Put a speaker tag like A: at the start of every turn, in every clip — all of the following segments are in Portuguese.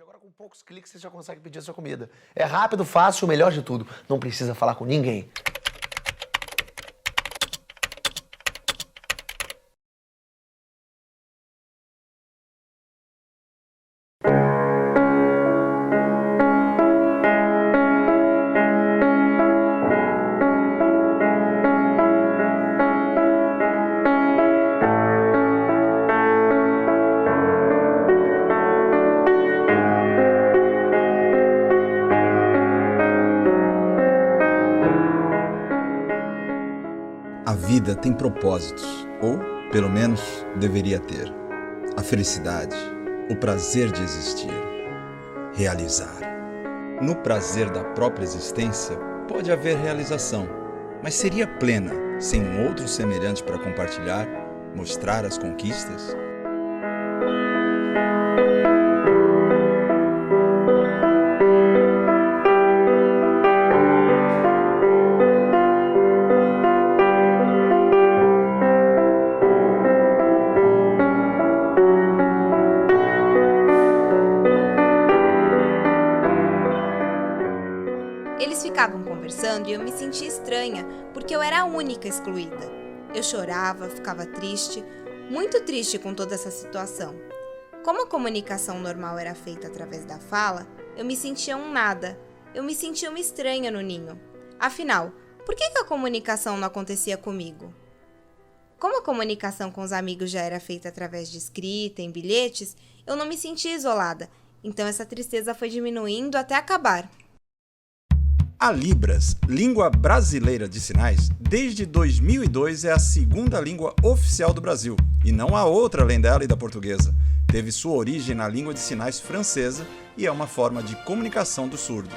A: Agora com poucos cliques você já consegue pedir a sua comida. É rápido, fácil, o melhor de tudo. Não precisa falar com ninguém.
B: A vida tem propósitos, ou, pelo menos, deveria ter. A felicidade, o prazer de existir, realizar. No prazer da própria existência, pode haver realização, mas seria plena sem um outro semelhante para compartilhar, mostrar as conquistas?
C: Eles ficavam conversando e eu me sentia estranha, porque eu era a única excluída. Eu chorava, ficava triste, muito triste com toda essa situação. Como a comunicação normal era feita através da fala, eu me sentia um nada. Eu me sentia uma estranha no ninho. Afinal, por que a comunicação não acontecia comigo? Como a comunicação com os amigos já era feita através de escrita, em bilhetes, eu não me sentia isolada. Então essa tristeza foi diminuindo até acabar.
B: A Libras, língua brasileira de sinais, desde 2002 é a segunda língua oficial do Brasil, e não há outra além dela e da portuguesa. Teve sua origem na língua de sinais francesa e é uma forma de comunicação dos surdos.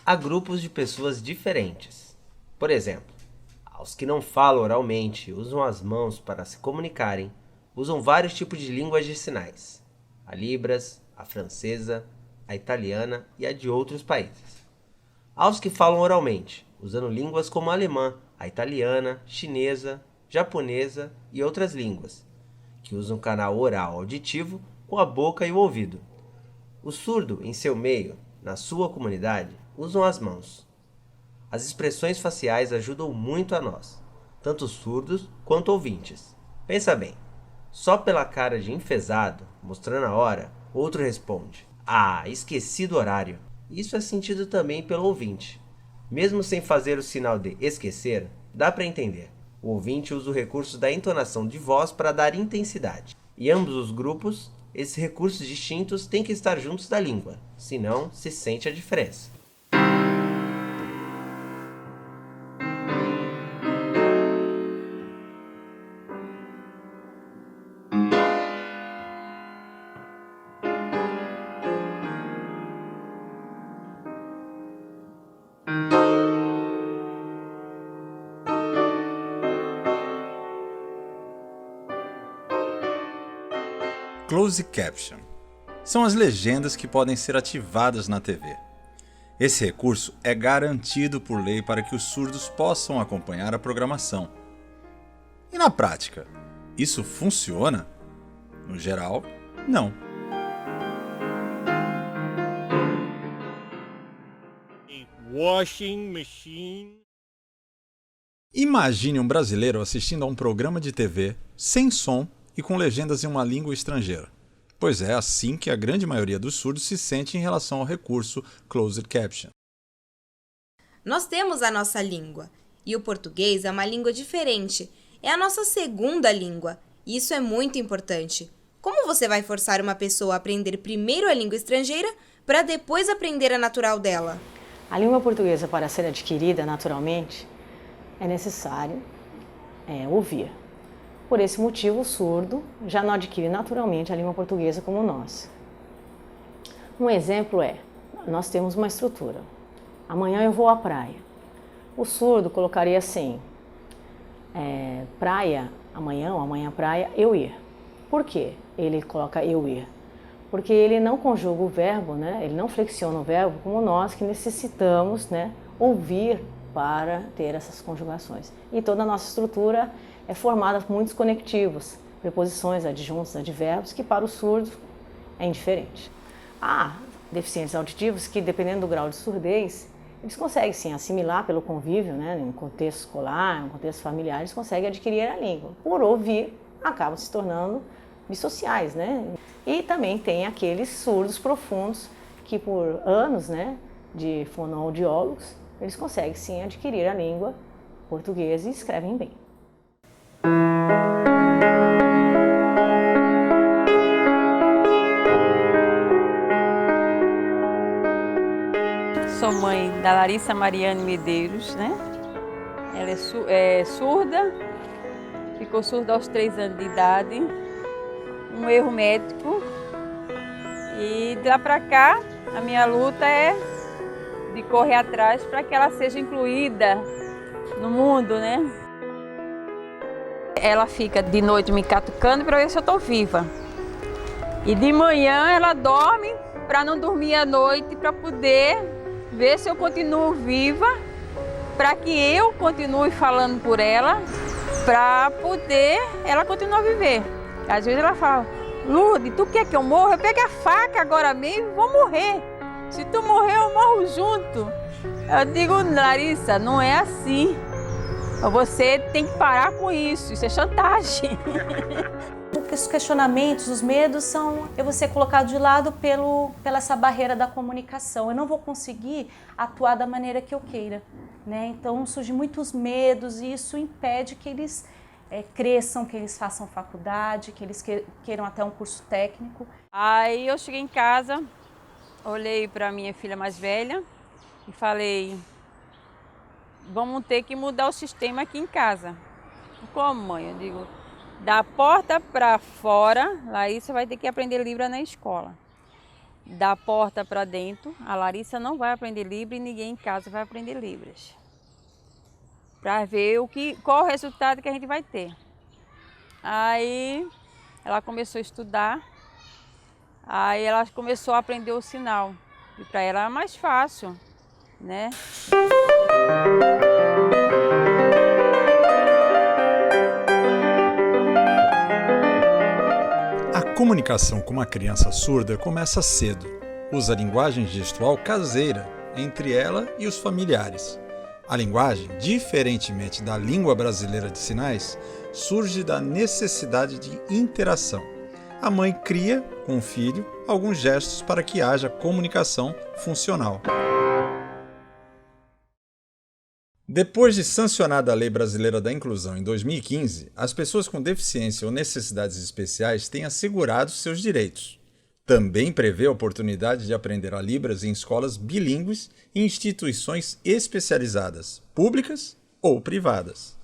D: Há grupos de pessoas diferentes. Por exemplo, aos que não falam oralmente, usam as mãos para se comunicarem, usam vários tipos de línguas de sinais. A Libras, a francesa, a italiana e a de outros países. Aos que falam oralmente, usando línguas como a alemã, a italiana, chinesa, japonesa e outras línguas, que usam canal oral auditivo com a boca e o ouvido. O surdo, em seu meio, na sua comunidade, usam as mãos. As expressões faciais ajudam muito a nós, tanto surdos quanto ouvintes. Pensa bem. Só pela cara de enfesado, mostrando a hora, outro responde: "Ah, esqueci do horário." Isso é sentido também pelo ouvinte. Mesmo sem fazer o sinal de esquecer, dá para entender. O ouvinte usa o recurso da entonação de voz para dar intensidade. E ambos os grupos, esses recursos distintos têm que estar juntos da língua, senão se sente a diferença.
B: Closed Caption são as legendas que podem ser ativadas na TV. Esse recurso é garantido por lei para que os surdos possam acompanhar a programação. E na prática, isso funciona? No geral, não.
E: Washing machine.
B: Imagine um brasileiro assistindo a um programa de TV sem som e com legendas em uma língua estrangeira. Pois é assim que a grande maioria dos surdos se sente em relação ao recurso Closed Caption.
C: Nós temos a nossa língua, e o português é uma língua diferente. É a nossa segunda língua, e isso é muito importante. Como você vai forçar uma pessoa a aprender primeiro a língua estrangeira para depois aprender a natural dela?
F: A língua portuguesa, para ser adquirida naturalmente, é necessário ouvir. Por esse motivo, o surdo já não adquire naturalmente a língua portuguesa como nós. Um exemplo é, nós temos uma estrutura. Amanhã eu vou à praia. O surdo colocaria assim, praia, amanhã ou amanhã praia, eu ir. Por quê? Ele coloca eu ir. Porque ele não conjuga o verbo, né? Ele não flexiona o verbo como nós que necessitamos, né, ouvir para ter essas conjugações. E toda a nossa estrutura é formada por muitos conectivos, preposições, adjuntos, advérbios, que para o surdo é indiferente. Há deficientes auditivos que, dependendo do grau de surdez, eles conseguem sim assimilar pelo convívio, né, em contexto escolar, em contexto familiar, eles conseguem adquirir a língua. Por ouvir, acabam se tornando bissociais, né? E também tem aqueles surdos profundos que por anos, né, de fonoaudiólogos, eles conseguem sim adquirir a língua portuguesa e escrevem bem.
E: Sou mãe da Larissa Mariane Medeiros, né? Ela é surda, ficou surda aos 3 anos de idade, um erro médico. E de lá para cá, a minha luta é de correr atrás para que ela seja incluída no mundo, né? Ela fica de noite me catucando para ver se eu estou viva. E de manhã ela dorme para não dormir à noite, para poder ver se eu continuo viva, para que eu continue falando por ela, para poder ela continuar a viver. Às vezes ela fala, Lourdes, tu quer que eu morra? Eu pego a faca agora mesmo e vou morrer. Se tu morrer, eu morro junto. Eu digo, Larissa, não é assim. Você tem que parar com isso é chantagem.
G: Os questionamentos, os medos eu vou ser colocado de lado pela essa barreira da comunicação. Eu não vou conseguir atuar da maneira que eu queira, né? Então surgem muitos medos e isso impede que eles cresçam, que eles façam faculdade, que eles queiram até um curso técnico.
E: Aí eu cheguei em casa, olhei para minha filha mais velha e falei, vamos ter que mudar o sistema aqui em casa. Como, mãe? Eu digo, da porta para fora, Larissa vai ter que aprender Libra na escola. Da porta para dentro, a Larissa não vai aprender Libra e ninguém em casa vai aprender Libras. Para ver qual o resultado que a gente vai ter. Aí ela começou a estudar, aí ela começou a aprender o sinal. E para ela é mais fácil, né?
B: A comunicação com uma criança surda começa cedo. Usa a linguagem gestual caseira entre ela e os familiares. A linguagem, diferentemente da língua brasileira de sinais, surge da necessidade de interação. A mãe cria, com o filho, alguns gestos para que haja comunicação funcional. Depois de sancionada a Lei Brasileira da Inclusão em 2015, as pessoas com deficiência ou necessidades especiais têm assegurados seus direitos. Também prevê a oportunidade de aprender a Libras em escolas bilíngues e instituições especializadas, públicas ou privadas.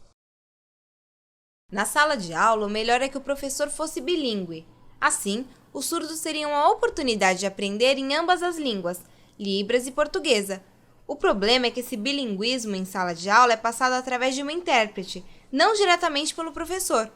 C: Na sala de aula, o melhor é que o professor fosse bilíngue. Assim, os surdos teriam a oportunidade de aprender em ambas as línguas, Libras e portuguesa. O problema é que esse bilinguismo em sala de aula é passado através de uma intérprete, não diretamente pelo professor.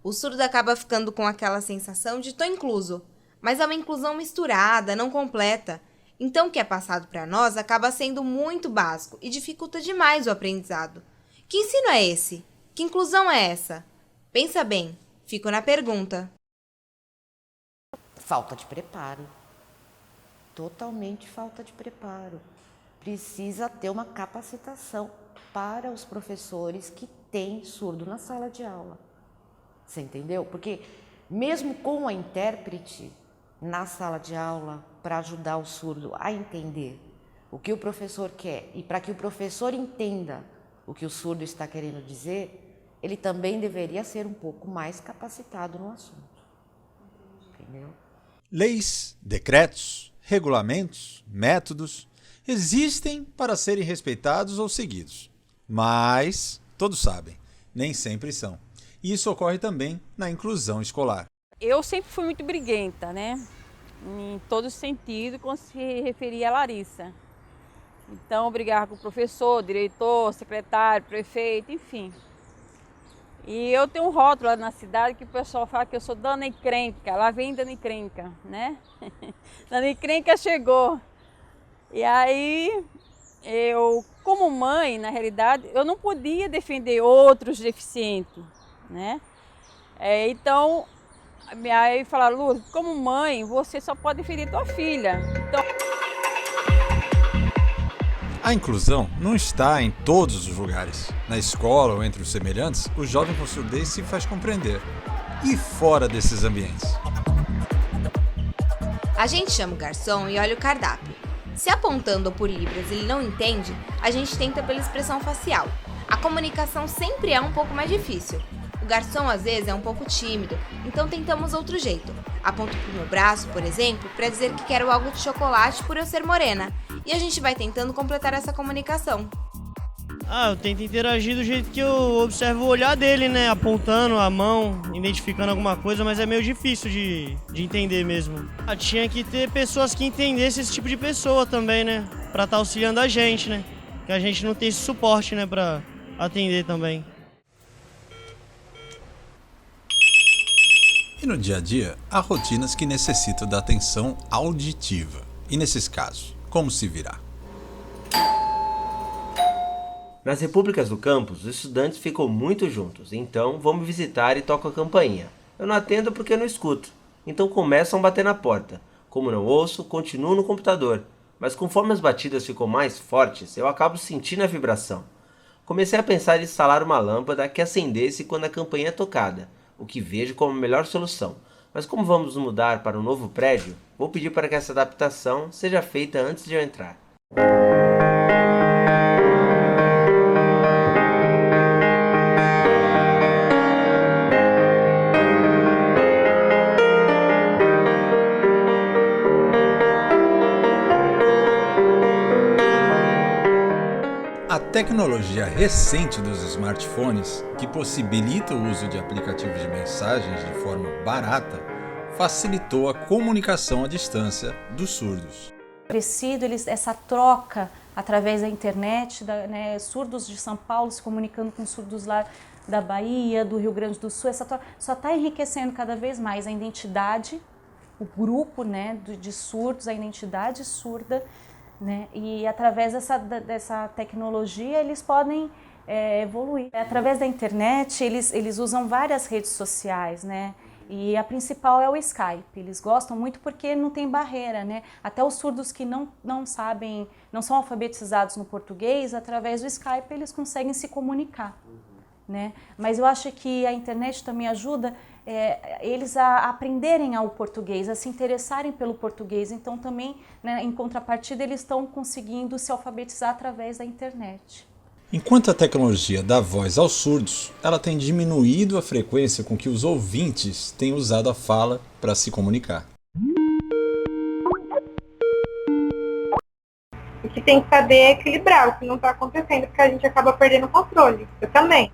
C: O surdo acaba ficando com aquela sensação de tô incluso, mas é uma inclusão misturada, não completa. Então o que é passado para nós acaba sendo muito básico e dificulta demais o aprendizado. Que ensino é esse? Que inclusão é essa? Pensa bem, fico na pergunta.
H: Falta de preparo. Totalmente falta de preparo. Precisa ter uma capacitação para os professores que têm surdo na sala de aula. Você entendeu? Porque mesmo com a intérprete na sala de aula para ajudar o surdo a entender o que o professor quer e para que o professor entenda o que o surdo está querendo dizer, ele também deveria ser um pouco mais capacitado no assunto. Entendeu?
B: Leis, decretos, regulamentos, métodos existem para serem respeitados ou seguidos. Mas, todos sabem, nem sempre são. E isso ocorre também na inclusão escolar.
E: Eu sempre fui muito briguenta, né? Em todo sentido, quando se referia a Larissa. Então, eu brigava com o professor, diretor, secretário, prefeito, enfim. E eu tenho um rótulo lá na cidade que o pessoal fala que eu sou Dana Encrenca. Lá vem Dana Encrenca, né? Dana Encrenca chegou. E aí, eu, como mãe, na realidade, eu não podia defender outros deficientes, né? Então, aí falaram, Lourdes, como mãe, você só pode defender tua filha. Então...
B: A inclusão não está em todos os lugares. Na escola ou entre os semelhantes, o jovem com surdez se faz compreender. E fora desses ambientes?
C: A gente chama o garçom e olha o cardápio. Se apontando por libras ele não entende, a gente tenta pela expressão facial. A comunicação sempre é um pouco mais difícil. O garçom às vezes é um pouco tímido, então tentamos outro jeito. Aponto pro meu braço, por exemplo, para dizer que quero algo de chocolate por eu ser morena. E a gente vai tentando completar essa comunicação.
I: Eu tento interagir do jeito que eu observo o olhar dele, né? Apontando a mão, identificando alguma coisa, mas é meio difícil de entender mesmo. Tinha que ter pessoas que entendessem esse tipo de pessoa também, né? Pra estar auxiliando a gente, né? Que a gente não tem esse suporte, né? Pra atender também.
B: E no dia a dia, há rotinas que necessitam da atenção auditiva. E nesses casos, como se virar?
D: Nas repúblicas do campus, os estudantes ficam muito juntos, então vão me visitar e tocam a campainha. Eu não atendo porque não escuto, então começam a bater na porta. Como não ouço, continuo no computador, mas conforme as batidas ficam mais fortes, eu acabo sentindo a vibração. Comecei a pensar em instalar uma lâmpada que acendesse quando a campainha é tocada, o que vejo como a melhor solução. Mas como vamos mudar para um novo prédio, vou pedir para que essa adaptação seja feita antes de eu entrar.
B: A tecnologia recente dos smartphones, que possibilita o uso de aplicativos de mensagens de forma barata, facilitou a comunicação à distância dos surdos.
G: Essa troca através da internet, né, surdos de São Paulo se comunicando com surdos lá da Bahia, do Rio Grande do Sul, essa troca só está enriquecendo cada vez mais a identidade, o grupo, né, de surdos, a identidade surda, né, e através dessa tecnologia eles podem evoluir. Através da internet eles usam várias redes sociais, né? E a principal é o Skype. Eles gostam muito porque não tem barreira, né? Até os surdos que não sabem, não são alfabetizados no português, através do Skype eles conseguem se comunicar, né? Mas eu acho que a internet também ajuda eles a aprenderem o português, a se interessarem pelo português. Então também, né, em contrapartida, eles estão conseguindo se alfabetizar através da internet.
B: Enquanto a tecnologia dá voz aos surdos, ela tem diminuído a frequência com que os ouvintes têm usado a fala para se comunicar.
J: O que tem que saber é equilibrar o que não está acontecendo, porque a gente acaba perdendo o controle. Eu também.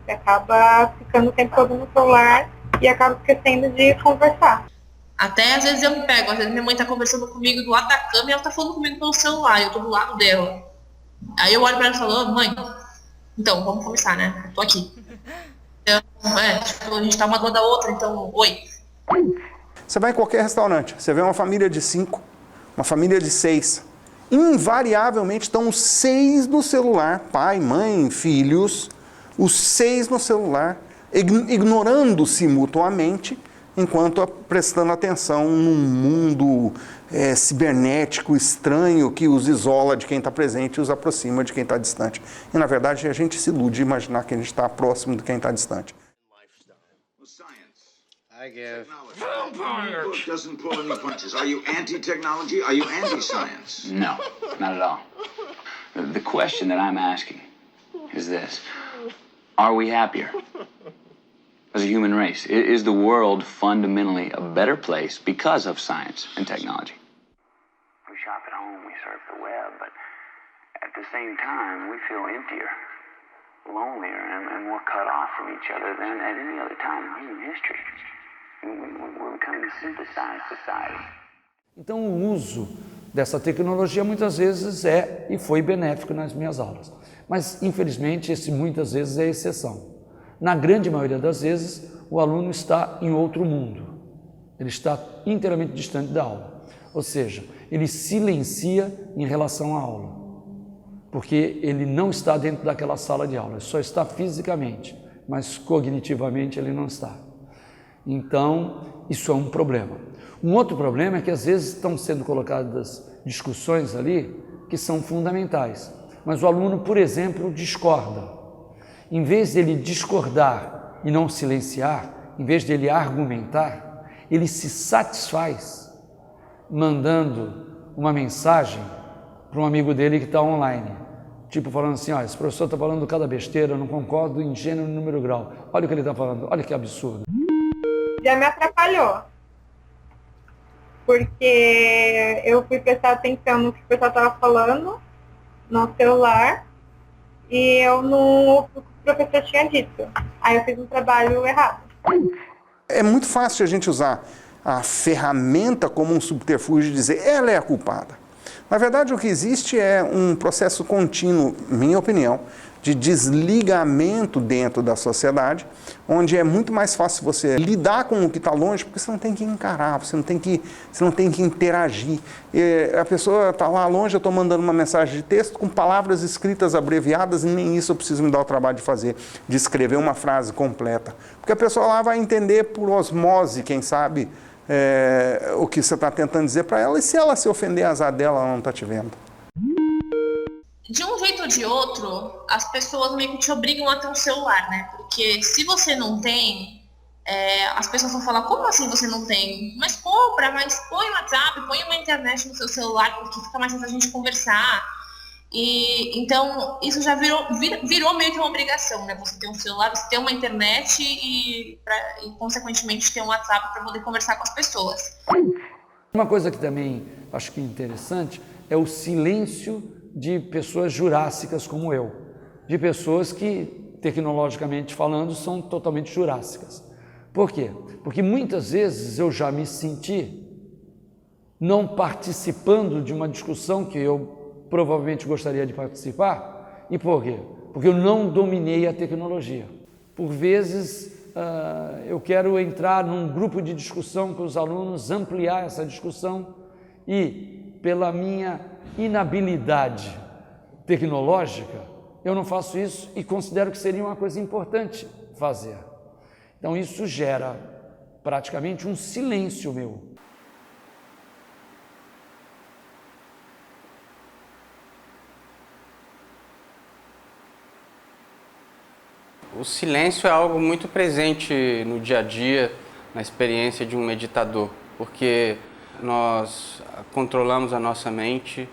J: Você acaba ficando o tempo todo no celular e acaba esquecendo de conversar.
K: Até às vezes eu me pego, às vezes minha mãe tá conversando comigo do lado da cama e ela tá falando comigo pelo celular, e eu tô do lado dela. Aí eu olho pra ela e falo, mãe, então, vamos começar, né? Eu tô aqui. Então, a gente tá uma do lado da outra, então, oi.
L: Você vai em qualquer restaurante, você vê uma família de 5, uma família de 6. Invariavelmente estão os 6 no celular, pai, mãe, filhos, os 6 no celular, ignorando-se mutuamente, enquanto prestando atenção num mundo cibernético, estranho, que os isola de quem está presente e os aproxima de quem está distante. E, na verdade, a gente se ilude de imaginar que a gente está próximo de quem está distante.
M: I guess. Bush doesn't pull any punches. Are you anti-technology? Are you anti-science?
N: No, not at all. The question that I'm asking is this. Are we happier as a human race? Is the world fundamentally a better place because of science and technology? We shop at home, we surf the web, but at the same time, we feel emptier. lonelier and more cut off from each other than at any other time in human history. We're becoming a synthesized society.
O: Então, o uso dessa tecnologia muitas vezes é e foi benéfico nas minhas aulas. Mas, infelizmente, esse muitas vezes é exceção. Na grande maioria das vezes, o aluno está em outro mundo. Ele está inteiramente distante da aula. Ou seja, ele silencia em relação à aula. Porque ele não está dentro daquela sala de aula. Ele só está fisicamente, mas cognitivamente ele não está. Então, isso é um problema. Um outro problema é que às vezes estão sendo colocadas discussões ali que são fundamentais, mas o aluno, por exemplo, discorda. Em vez dele discordar e não silenciar, em vez dele argumentar, ele se satisfaz mandando uma mensagem para um amigo dele que está online, tipo falando assim, esse professor está falando cada besteira, eu não concordo em gênero, número, grau, olha o que ele está falando, olha que absurdo.
J: Já me atrapalhou, porque eu fui prestar atenção no que o pessoal estava falando no celular e eu não o que o professor tinha dito. Aí eu fiz um trabalho errado.
L: É muito fácil a gente usar a ferramenta como um subterfúgio e dizer ela é a culpada. Na verdade, o que existe é um processo contínuo, minha opinião, de desligamento dentro da sociedade, onde é muito mais fácil você lidar com o que está longe, porque você não tem que encarar, você não tem que interagir. A pessoa está lá longe, eu estou mandando uma mensagem de texto com palavras escritas abreviadas e nem isso eu preciso me dar o trabalho de fazer, de escrever uma frase completa. Porque a pessoa lá vai entender por osmose, quem sabe, o que você está tentando dizer para ela, e se ela se ofender, azar dela, ela não está te vendo.
K: De um jeito ou de outro, as pessoas meio que te obrigam a ter um celular, né? Porque se você não tem, as pessoas vão falar, como assim você não tem? Mas compra, mas põe o WhatsApp, põe uma internet no seu celular, porque fica mais fácil a gente conversar. E então, isso já virou meio que uma obrigação, né? Você ter um celular, você ter uma internet e consequentemente, ter um WhatsApp para poder conversar com as pessoas.
O: Uma coisa que também acho que é interessante é o silêncio de pessoas jurássicas como eu, de pessoas que, tecnologicamente falando, são totalmente jurássicas. Por quê? Porque muitas vezes eu já me senti não participando de uma discussão que eu provavelmente gostaria de participar. E por quê? Porque eu não dominei a tecnologia. Por vezes eu quero entrar num grupo de discussão com os alunos, ampliar essa discussão e, pela minha inabilidade tecnológica, eu não faço isso e considero que seria uma coisa importante fazer. Então isso gera praticamente um silêncio meu.
P: O silêncio é algo muito presente no dia a dia, na experiência de um meditador, porque nós controlamos a nossa mente,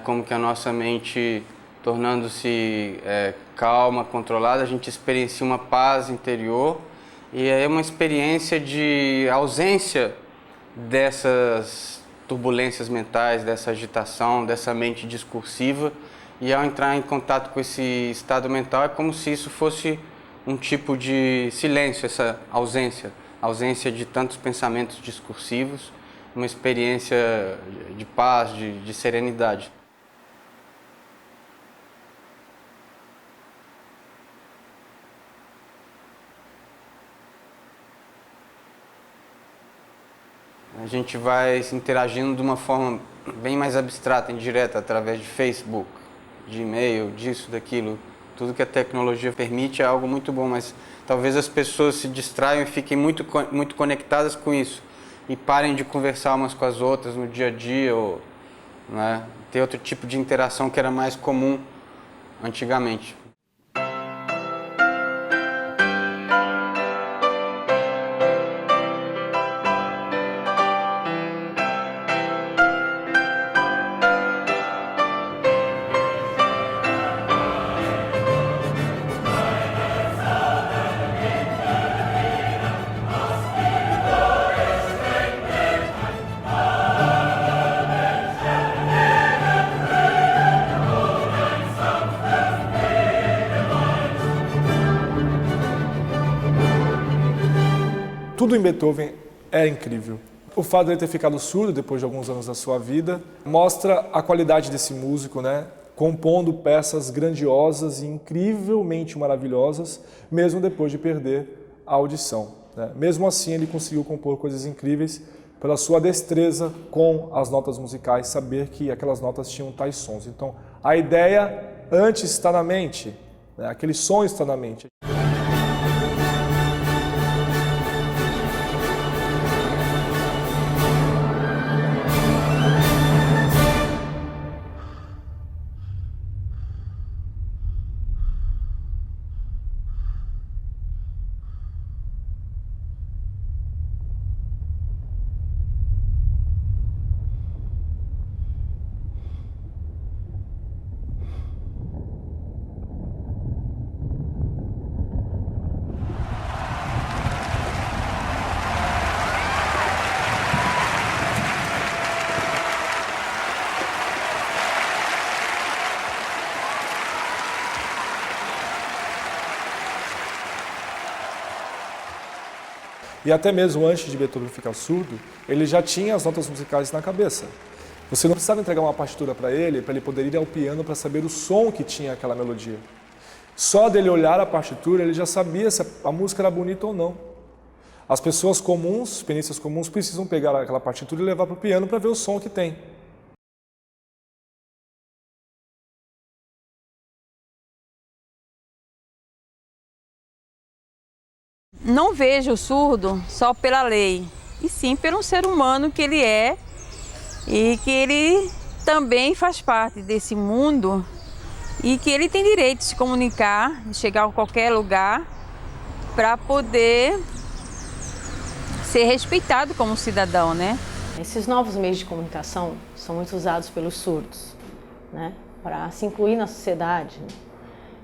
P: como que a nossa mente, tornando-se calma, controlada, a gente experiencia uma paz interior e é uma experiência de ausência dessas turbulências mentais, dessa agitação, dessa mente discursiva, e ao entrar em contato com esse estado mental é como se isso fosse um tipo de silêncio, essa ausência de tantos pensamentos discursivos, uma experiência de paz, de serenidade. A gente vai se interagindo de uma forma bem mais abstrata, indireta, através de Facebook, de e-mail, disso, daquilo. Tudo que a tecnologia permite é algo muito bom, mas talvez as pessoas se distraiam e fiquem muito conectadas com isso e parem de conversar umas com as outras no dia a dia, ou ter outro tipo de interação que era mais comum antigamente.
Q: tudo em Beethoven é incrível. O fato de ele ter ficado surdo depois de alguns anos da sua vida mostra a qualidade desse músico, né? Compondo peças grandiosas e incrivelmente maravilhosas, mesmo depois de perder a audição, né? Mesmo assim, ele conseguiu compor coisas incríveis pela sua destreza com as notas musicais, saber que aquelas notas tinham tais sons. Então, a ideia antes está na mente, né? Aquele som está na mente. E até mesmo antes de Beethoven ficar surdo, ele já tinha as notas musicais na cabeça. Você não precisava entregar uma partitura para ele poder ir ao piano para saber o som que tinha aquela melodia. Só dele olhar a partitura, ele já sabia se a música era bonita ou não. As pessoas comuns, pianistas comuns, precisam pegar aquela partitura e levar para o piano para ver o som que tem.
E: Não vejo o surdo só pela lei, e sim pelo ser humano que ele é e que ele também faz parte desse mundo e que ele tem direito de se comunicar, de chegar a qualquer lugar para poder ser respeitado como cidadão, né?
F: Esses novos meios de comunicação são muito usados pelos surdos, né? Para se incluir na sociedade. Né?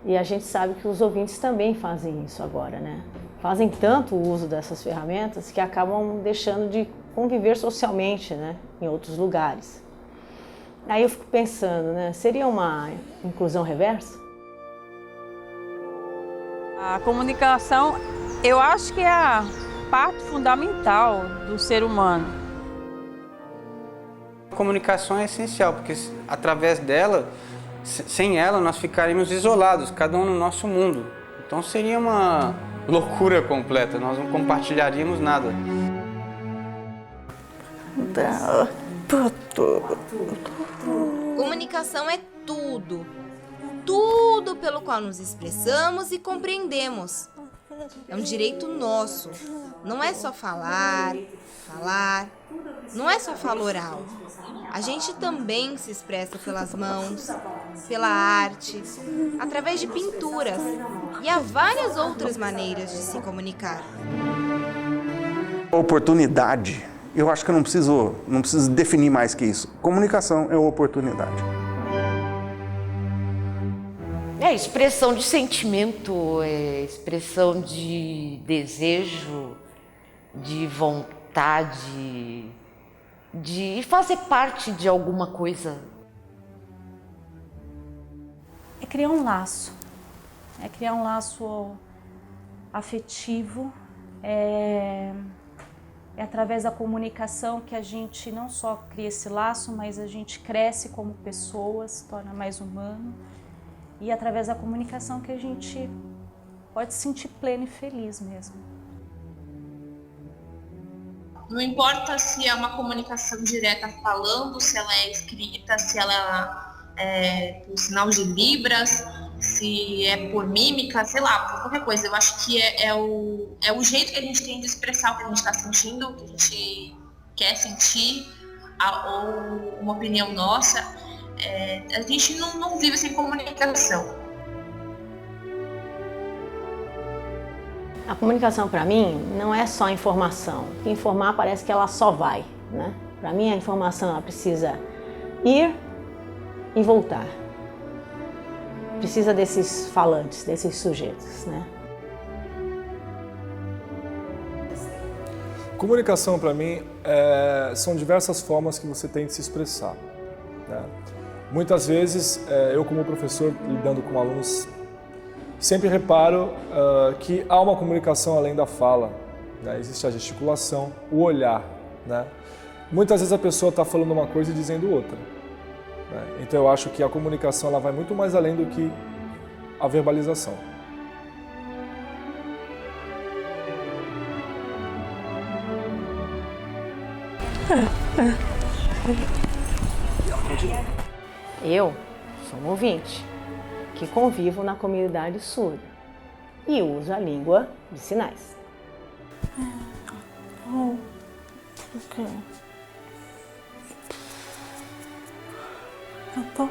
F: E a gente sabe que os ouvintes também fazem isso agora, né? Fazem tanto o uso dessas ferramentas que acabam deixando de conviver socialmente, né, em outros lugares. Aí eu fico pensando, né, seria uma inclusão reversa?
E: A comunicação, eu acho que é a parte fundamental do ser humano.
P: A comunicação é essencial, porque através dela, sem ela, nós ficaríamos isolados, cada um no nosso mundo. Então seria uma loucura completa, nós não compartilharíamos nada.
C: Comunicação é tudo. Tudo pelo qual nos expressamos e compreendemos. É um direito nosso. Não é só falar. Não é só fala oral. A gente também se expressa pelas mãos, pela arte, através de pinturas. E há várias outras maneiras de se comunicar.
L: Oportunidade. Eu acho que eu não preciso definir mais que isso. Comunicação é oportunidade.
H: É expressão de sentimento, é expressão de desejo, de vontade, de fazer parte de alguma coisa.
G: É criar um laço. É criar um laço afetivo. É através da comunicação que a gente não só cria esse laço, mas a gente cresce como pessoa, se torna mais humano. E através da comunicação que a gente pode se sentir pleno e feliz mesmo.
K: Não importa se é uma comunicação direta falando, se ela é escrita, se ela é por sinal de libras, se é por mímica, sei lá, por qualquer coisa. Eu acho que é o jeito que a gente tem de expressar o que a gente está sentindo, o que a gente quer sentir, ou uma opinião nossa. A gente não vive sem comunicação.
F: A comunicação, para mim, não é só informação. Porque informar parece que ela só vai, né? Para mim, a informação ela precisa ir e voltar. Precisa desses falantes, desses sujeitos, né?
Q: Comunicação, para mim, são diversas formas que você tem de se expressar, né? Muitas vezes, eu como professor, lidando com alunos, sempre reparo que há uma comunicação além da fala, né? Existe a gesticulação, o olhar, né? Muitas vezes a pessoa está falando uma coisa e dizendo outra, né? Então eu acho que a comunicação ela vai muito mais além do que a verbalização.
F: Eu sou um ouvinte que convivo na comunidade surda e uso a língua de sinais.
R: Eu tô...